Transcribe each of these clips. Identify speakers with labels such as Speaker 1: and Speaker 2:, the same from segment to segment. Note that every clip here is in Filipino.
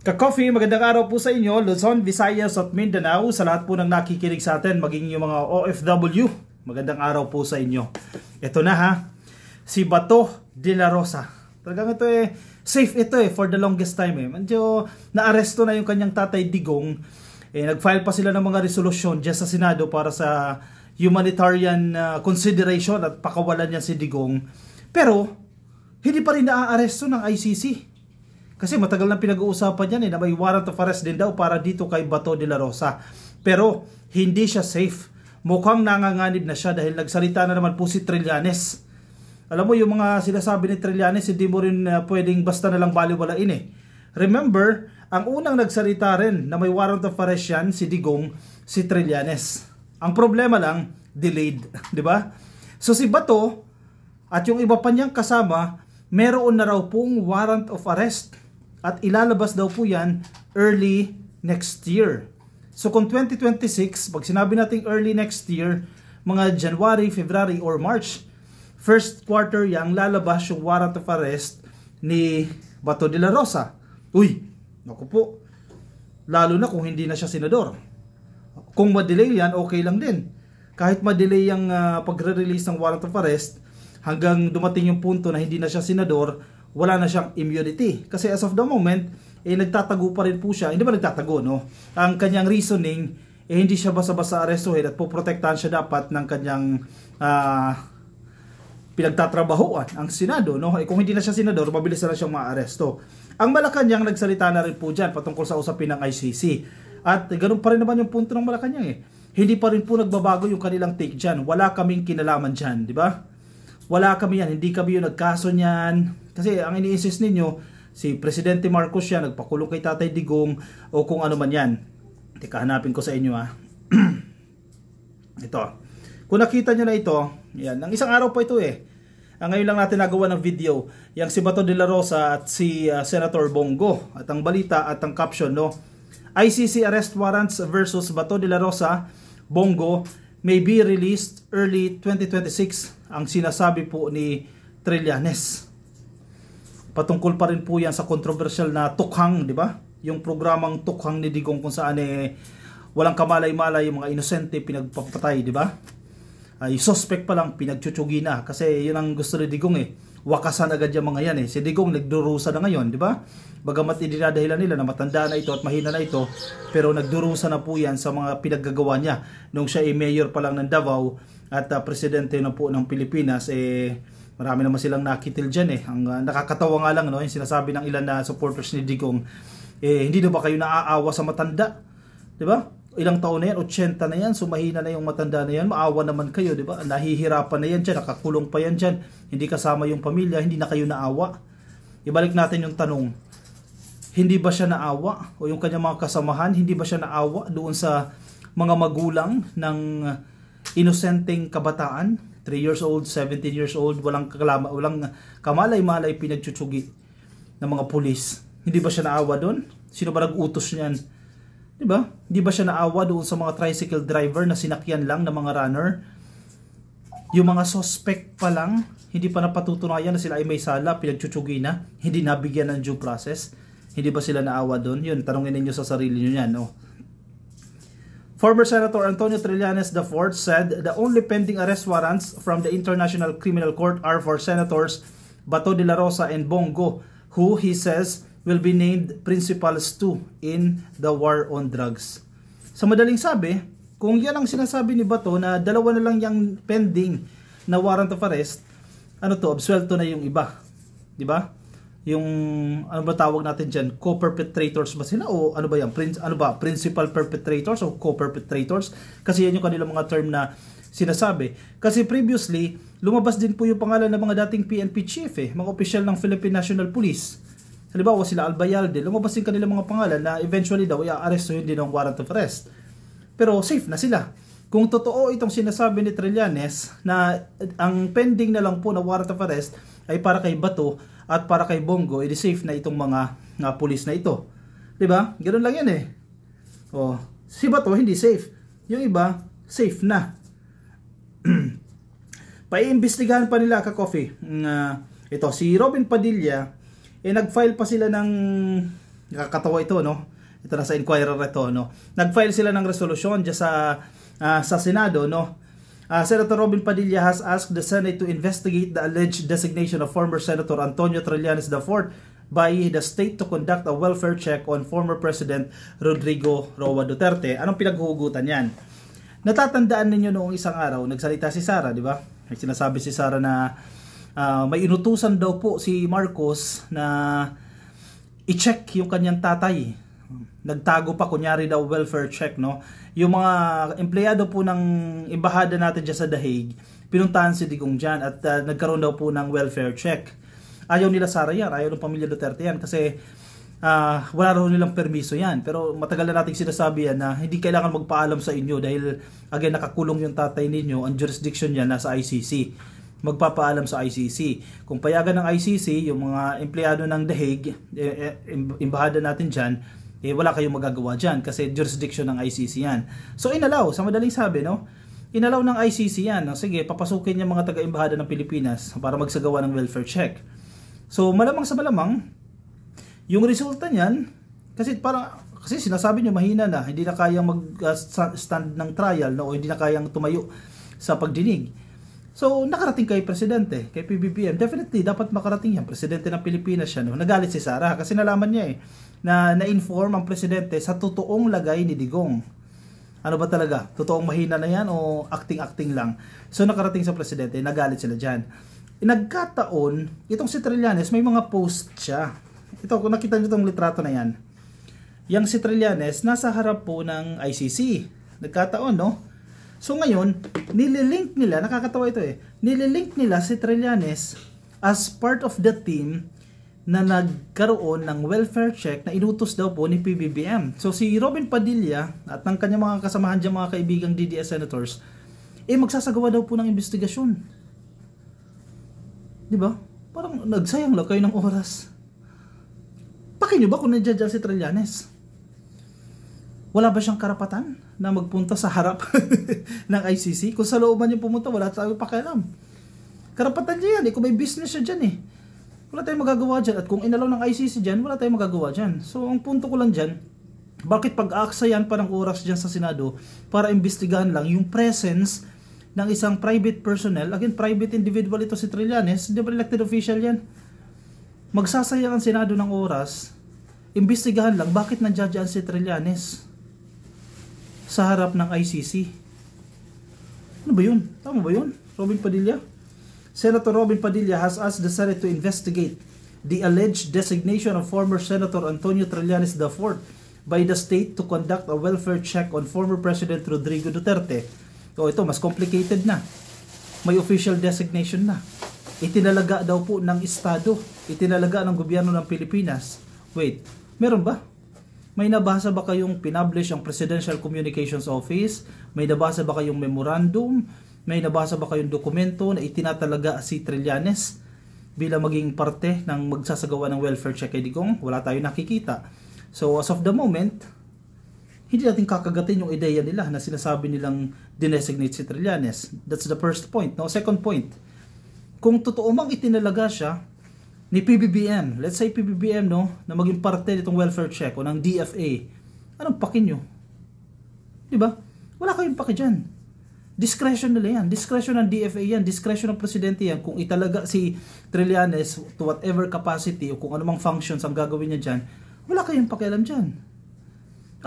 Speaker 1: Ka-coffee, magandang araw po sa inyo, Luzon, Visayas at Mindanao, sa lahat po ng nakikinig sa atin, maging yung mga OFW, magandang araw po sa inyo. Ito na ha, si Bato de la Rosa. Talagang ito safe ito for the longest time Medyo naaresto na yung kanyang tatay Digong. Nag-file pa sila ng mga resolusyon dyan sa Senado para sa humanitarian consideration at pakawalan niya si Digong. Pero, hindi pa rin naaaresto ng ICC. Kasi matagal na pinag-uusapan yan na may warrant of arrest din daw para dito kay Bato de la Rosa. Pero hindi siya safe. Mukhang nanganganib na siya dahil nagsalita na naman po si Trillanes. Alam mo yung mga sinasabi ni Trillanes, hindi mo rin pwedeng basta na lang baliwalain Remember, ang unang nagsalita rin na may warrant of arrest yan, si Digong, si Trillanes. Ang problema lang, delayed. Di ba? So si Bato at yung iba pa niyang kasama, meron na raw pong warrant of arrest. At ilalabas daw po yan early next year. So kung 2026, pag sinabi natin early next year, mga January, February, or March, first quarter yang lalabas yung warrant of arrest ni Bato de la Rosa. Uy, naku po, lalo na kung hindi na siya senador. Kung ma-delay yan, okay lang din. Kahit ma-delay yung pagre-release ng warrant of arrest, hanggang dumating yung punto na hindi na siya senador, wala na siyang immunity. Kasi as of the moment, nagtatago pa rin po siya. Hindi ba nagtatago, no? Ang kanyang reasoning, hindi siya basta-basta arestuhin at poprotektahan siya dapat ng kanyang pinagtatrabahoan, ang Senado, no? Kung hindi na siya senador, mabilis na siyang maaresto. Ang Malacanang nagsalita na rin po dyan patungkol sa usapin ng ICC. At ganun pa rin naman yung punto ng Malacanang Hindi pa rin po nagbabago yung kanilang take dyan. Wala kaming kinalaman dyan, di ba? Wala kami yan, hindi kami yung nagkaso niyan. Kasi ang ini-insist ninyo, si Presidente Marcos yan, nagpakulong kay Tatay Digong, o kung ano man yan. Teka, hanapin ko sa inyo Ito. Kung nakita nyo na ito, yan, ang isang araw pa ito Ngayon lang natin nagawa ng video, yung si Bato de la Rosa at si Senator Bongo. At ang balita at ang caption, no? ICC arrest warrants versus Bato de la Rosa, Bongo, may be released early 2026, ang sinasabi po ni Trillanes. Patungkol pa rin po yan sa controversial na Tukhang, di ba? Yung programang Tukhang ni Digong kung saan walang kamalay-malay yung mga inosente pinagpapatay, di ba? Yung suspect pa lang pinagtsutugi na kasi yun ang gusto ni Digong Wakasan agad yung mga yan Si Digong nagdurusa na ngayon, di ba? Bagamat idinadahilan nila na matanda na ito at mahina na ito, pero nagdurusa na po yan sa mga pinaggagawa niya nung siya mayor pa lang ng Davao at presidente na po ng Pilipinas. Marami naman silang nakitil dyan Ang nakakatawa nga lang, no, yung sinasabi ng ilan na supporters ni Digong, hindi na ba kayo naaawa sa matanda? Di ba? Ilang taon na yan, 80 na yan, sumahina na yung matanda na yan, maawa naman kayo, di ba? Nahihirapan na yan dyan, nakakulong pa yan dyan, hindi kasama yung pamilya, hindi na kayo naawa. Ibalik natin yung tanong, hindi ba siya naawa? O yung kanyang mga kasamahan, hindi ba siya naawa doon sa mga magulang ng inosenteng kabataan? 3 years old, 17 years old, walang kamalay-malay pinagtsutugi ng mga pulis. Hindi ba siya naawa doon? Sino ba nag-utos niyan? Diba? Hindi ba siya naawa doon sa mga tricycle driver na sinakyan lang ng mga runner? Yung mga suspect pa lang, hindi pa napatutunayan na sila ay may sala, pinagtsutugi na, hindi nabigyan ng due process. Hindi ba sila naawa doon? Yun, tanongin ninyo sa sarili nyo yan. Former Senator Antonio Trillanes IV said the only pending arrest warrants from the International Criminal Court are for Senators Bato de la Rosa and Bongo, who he says will be named principals too in the war on drugs. Sa madaling sabi, kung yan ang sinasabi ni Bato na dalawa na lang yung pending na warrant of arrest, absuelto na yung iba. Di ba? Yung, ano ba tawag natin dyan? Co-perpetrators ba sila? O ano ba yan? Principal perpetrators o co-perpetrators? Kasi yan yung kanilang mga term na sinasabi. Kasi previously, lumabas din po yung pangalan ng mga dating PNP chief mga opisyal ng Philippine National Police. Halimbawa sila Albayalde, lumabas din kanilang mga pangalan na eventually daw i-arresto yun din ng warrant of arrest. Pero safe na sila. Kung totoo itong sinasabi ni Trillanes na ang pending na lang po na warrant of arrest ay para kay Bato at para kay Bongo, edi safe na itong mga pulis na ito. 'Di ba? Ganoon lang yan si Bato hindi safe. Yung iba safe na. Paiimbestigahan pa nila ka-coffee. Ito si Robin Padilla nag-file pa sila ng Nakakatawa ito, no? Ito na sa Inquirer ito, no? Nag-file sila ng resolution dyan sa Senado, no? Senator Robin Padilla has asked the Senate to investigate the alleged designation of former Senator Antonio Trillanes IV by the state to conduct a welfare check on former President Rodrigo Roa Duterte. Anong pinaghuhugutan yan? Natatandaan ninyo noong isang araw, nagsalita si Sara, di ba? May sinasabi si Sara na may inutusan daw po si Marcos na i-check yung kanyang tatay. Nagtago pa, kunyari daw welfare check, no? Yung mga empleyado po ng embahada natin dyan sa The Hague, pinuntahan si Digong dyan at nagkaroon daw po ng welfare check. Ayaw nila Sara yan, ayaw ng pamilya Duterte yan kasi wala raw nilang permiso yan. Pero matagal na natin sinasabi yan na hindi kailangan magpaalam sa inyo dahil again nakakulong yung tatay ninyo, ang jurisdiction yan nasa ICC. Magpapaalam sa ICC. Kung payagan ng ICC, yung mga empleyado ng The Hague, embahada natin dyan, wala kayong magagawa dyan kasi jurisdiction ng ICC yan. So inalaw, sa madaling sabi, no? Inalaw ng ICC yan. No? Sige, papasukin yung mga taga-embahada ng Pilipinas para magsagawa ng welfare check. So malamang sa malamang, yung resulta niyan, kasi sinasabi nyo mahina na, hindi na kayang mag-stand ng trial, no? O hindi na kayang tumayo sa pagdinig. So nakarating kay Presidente, kay PBBM, definitely dapat makarating yan. Presidente ng Pilipinas siya, no? Nagalit si Sara kasi nalaman niya na na-inform ang Presidente sa totoong lagay ni Digong. Ano ba talaga? Totoong mahina na yan o acting-acting lang? So nakarating sa Presidente, nagalit sila dyan. Nagkataon, itong si Trillanes, may mga post siya. Ito, kung nakita nyo itong litrato na yan, yung si Trillanes, nasa harap po ng ICC. Nagkataon, no? So ngayon, nililink nila, nakakatawa ito nililink nila si Trillanes as part of the team na nagkaroon ng welfare check na inutos daw po ni PBBM. So si Robin Padilla at ng kanyang mga kasamahan dyan, mga kaibigang DDS senators, magsasagawa daw po ng investigasyon. Di ba? Parang nagsayang lang kayo ng oras. Pakin nyo ba kung nandiyan si Trillanes? Wala ba siyang karapatan na magpunta sa harap ng ICC? Kung sa looban niya pumunta, wala tayong pakialam. Karapatan niya yan. Kung may business siya dyan wala tayong magagawa dyan. At kung inalaw ng ICC dyan, wala tayong magagawa dyan. So, ang punto ko lang dyan, bakit pag-aaksayan pa ng oras dyan sa Senado para imbestigahan lang yung presence ng isang private personnel, again, private individual ito si Trillanes, hindi ba elected official yan? Magsasayang ang Senado ng oras, imbestigahan lang, bakit nandiyan si Trillanes sa harap ng ICC? Ano ba yun? Tama ba yun? Robin Padilla? Senator Robin Padilla has asked the Senate to investigate the alleged designation of former Senator Antonio Trillanes IV by the state to conduct a welfare check on former President Rodrigo Duterte. So ito, mas complicated na. May official designation na. Itinalaga daw po ng Estado. Itinalaga ng gobyerno ng Pilipinas. Wait, meron ba? May nabasa ba kayong pinublish ang Presidential Communications Office? May nabasa ba kayong memorandum? May nabasa ba kayong dokumento na itinatalaga si Trillanes bilang maging parte ng magsasagawa ng welfare check kay Digong? Wala tayong nakikita. So as of the moment, hindi natin kakagatin yung ideya nila na sinasabi nilang dinesignate si Trillanes. That's the first point. No? Second point, kung totoo mang itinalaga siya ni PBBM, let's say PBBM, no, na maging parte nitong welfare check o ng DFA, anong paki nyo? Diba? Wala kayong paki dyan. Discretion nila yan. Discretion ng DFA yan. Discretion ng presidente yan. Kung italaga si Trillanes to whatever capacity o kung anumang functions ang gagawin niya dyan, wala kayong pakialam dyan.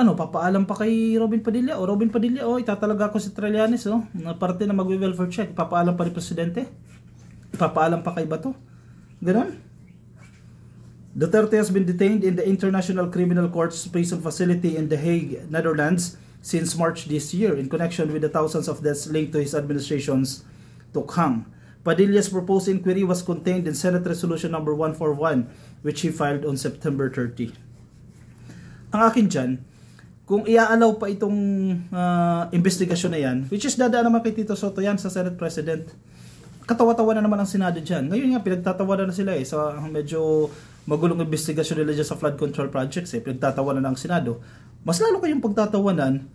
Speaker 1: Ano, papaalam pa kay Robin Padilla? O Robin Padilla, itatalaga ko si Trillanes, na parte na mag-welfare check. Papaalam pa ni presidente? Papaalam pa kay Bato? Ganon? Duterte has been detained in the International Criminal Court's prison facility in The Hague, Netherlands, since March this year in connection with the thousands of deaths linked to his administration's tukhang. Padilla's proposed inquiry was contained in Senate Resolution number 141, which he filed on September 30. Ang akin dyan, kung iaalaw pa itong investigasyon na yan, which is dadaan naman kay Tito Soto yan sa Senate President, katawa-tawa na naman ang Senado dyan. Ngayon nga, pinagtatawanan na sila sa medyo magulong investigasyon nila dyan sa flood control projects. Pinagtatawanan na ang Senado. Mas lalo kayong pagtatawanan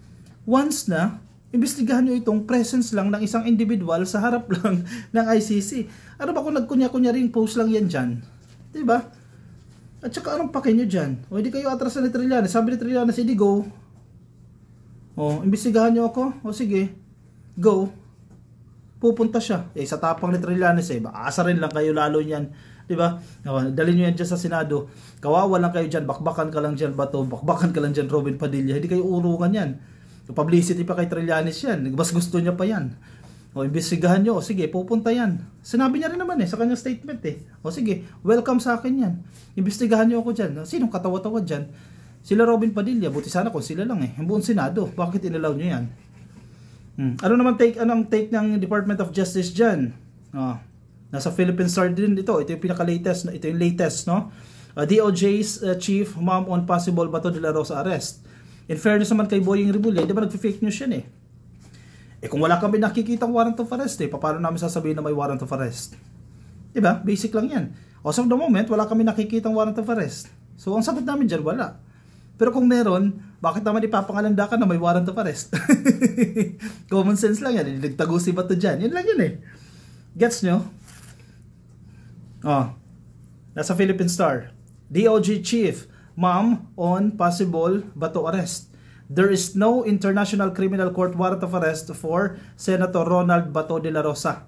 Speaker 1: once na imbestigahan nyo itong presence lang ng isang individual sa harap lang ng ICC. Ano ba kung nagkunya-kunya ring post lang yan dyan? Diba? At saka anong pake nyo dyan? O hindi kayo atras ni Trillanes. Sabi ni Trillanes, hindi go. O, imbestigahan nyo ako. O sige, go. Pupunta siya. Eh, sa tapang ni Trillanes aasa rin lang kayo lalo niyan. Diba? O, dalhin nyo yan dyan sa Senado. Kawawa lang kayo dyan. Bakbakan ka lang dyan, Bato. Bakbakan ka lang dyan, Robin Padilla. Hindi kayo urungan yan. Publicity pa kay Trillanes yan. Mas gusto niya pa yan. O, imbestigahan nyo. O, sige, pupunta yan. Sinabi niya rin naman sa kanyang statement O, sige, welcome sa akin yan. Imbestigahan nyo ako dyan. Sinong katawa-tawa dyan? Sila Robin Padilla. Buti sana kung sila lang Ang buong Senado. Bakit inalaw nyo yan? Anong take ng Department of Justice dyan? Nasa Philippine Star din ito. Ito yung pinaka-latest. Ito yung latest, no? DOJ's chief mom on possible Bato de la Rosa arrest. In fairness naman kay Boying Rimulya, di ba nag-fake news yan kung wala kami nakikitang warrant of arrest paano namin sasabihin na may warrant of arrest? Diba? Basic lang yan. As of the moment, wala kami nakikitang warrant of arrest. So, ang sagot namin dyan, wala. Pero kung meron, bakit naman ipapangalanda ka na may warrant of arrest? Common sense lang yan. Nagtago si Bato dyan. Yun lang yun Gets nyo? Nasa Philippine Star. DOJ Chief, mom on possible Bato arrest. There is no International Criminal Court warrant of arrest for Senator Ronald Bato de la Rosa.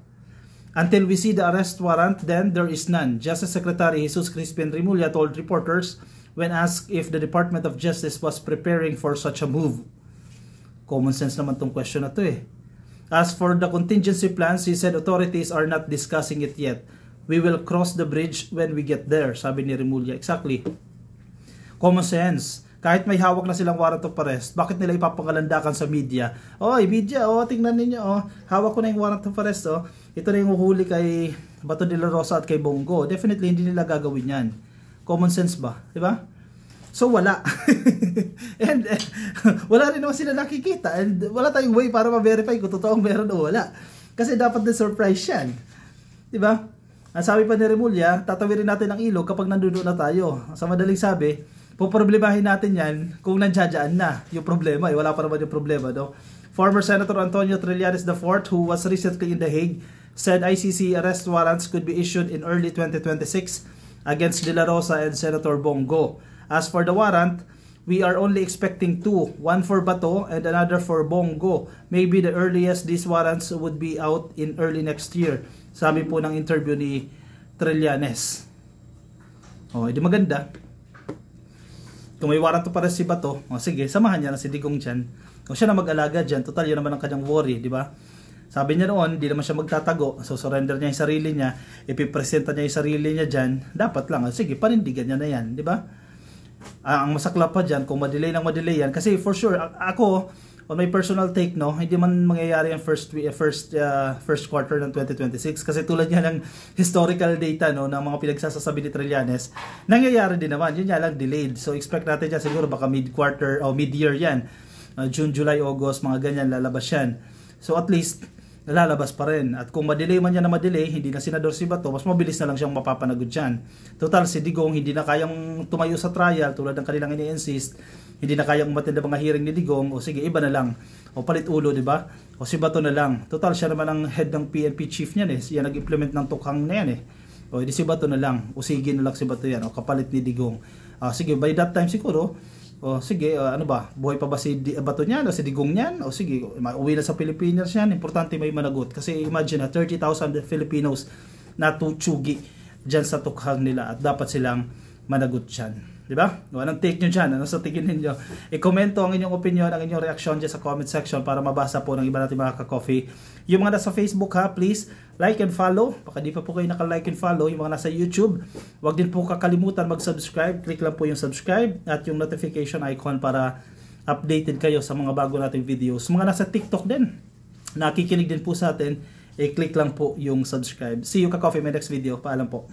Speaker 1: Until we see the arrest warrant, then there is none. Justice Secretary Jesus Crispin Rimulya told reporters when asked if the Department of Justice was preparing for such a move. Common sense naman tong question na to As for the contingency plans, he said authorities are not discussing it yet. We will cross the bridge when we get there, sabi ni Rimulya. Exactly. Common sense. Kahit may hawak na silang warrant of arrest, bakit nila ipapangalandakan sa media? Media, tingnan ninyo, hawak ko na yung warrant of arrest, ito na yung uhuli kay Bato de la Rosa at kay Bongo. Definitely, hindi nila gagawin yan. Common sense ba? Diba? So, wala. And wala rin naman sila nakikita. And wala tayong way para ma-verify kung totoong meron o wala. Kasi dapat na surprise yan. Diba? Ang sabi pa ni Rimulya, tatawirin natin ang ilog kapag nandoon na tayo. Sa madaling sabi, poproblemahin natin yan kung nandiyadyaan na yung problema. Wala pa naman yung problema, no? Former Senator Antonio Trillanes IV, who was recently in The Hague, said ICC arrest warrants could be issued in early 2026 against De La Rosa and Senator Bongo. As for the warrant, we are only expecting two, one for Bato and another for Bongo. Maybe the earliest these warrants would be out in early next year. Sabi po ng interview ni Trillanes. Hindi maganda. Kung may warrant para si Bato, sige, samahan niya na si Digong dyan. Kung siya na mag-alaga dyan, total yun naman ang kanyang worry, di ba? Sabi niya noon, hindi naman siya magtatago, so surrender niya yung sarili niya, ipipresenta niya yung sarili niya dyan, dapat lang, sige, panindigan niya na yan, di ba? Ang masaklap pa dyan, kung madelay yan, kasi for sure, ako, on my personal take, hindi man mangyayari ang first quarter ng 2026 kasi tulad niya ng historical data ng mga pinagsasasabi ni Trillanes, nangyayari din naman, yun nga lang delayed. So expect natin dyan siguro baka mid-quarter o mid-year yan. June, July, August, mga ganyan lalabas yan. So at least lalabas pa rin. At kung madelay man yan na madelay, hindi na senador si Bato, mas mabilis na lang siyang mapapanagod dyan. Total, si Digong hindi na kayang tumayo sa trial tulad ng kanilang ini-insist. Hindi na kayang umattend ng mga hearing ni Digong, o sige, iba na lang. O palit ulo, di ba? O si Bato na lang. Total, siya naman ang head ng PNP chief niyan Siya nag-implement ng tukhang na yan O di si Bato na lang. O sige na lang si Bato yan. O kapalit ni Digong. Sige, by that time siguro, o sige, ano ba? Buhay pa ba si Bato niyan o si Digong niyan? O sige, uwi na sa Pilipinas yan. Importante may managot. Kasi imagine 30,000 Filipinos na tutsugi dyan sa tukhang nila at dapat silang managot dyan. Diba? Anong take nyo dyan? Ano sa tingin ninyo? I-komento ang inyong opinion, ang inyong reaction dyan sa comment section para mabasa po ng iba natin mga ka-coffee. Yung mga nasa Facebook please like and follow. Baka di pa po kayo naka-like and follow. Yung mga nasa YouTube, wag din po kakalimutan mag-subscribe. Click lang po yung subscribe at yung notification icon para updated kayo sa mga bago nating videos. Mga nasa TikTok din, nakikinig din po sa atin, click lang po yung subscribe. See you ka-coffee, my next video. Paalam po.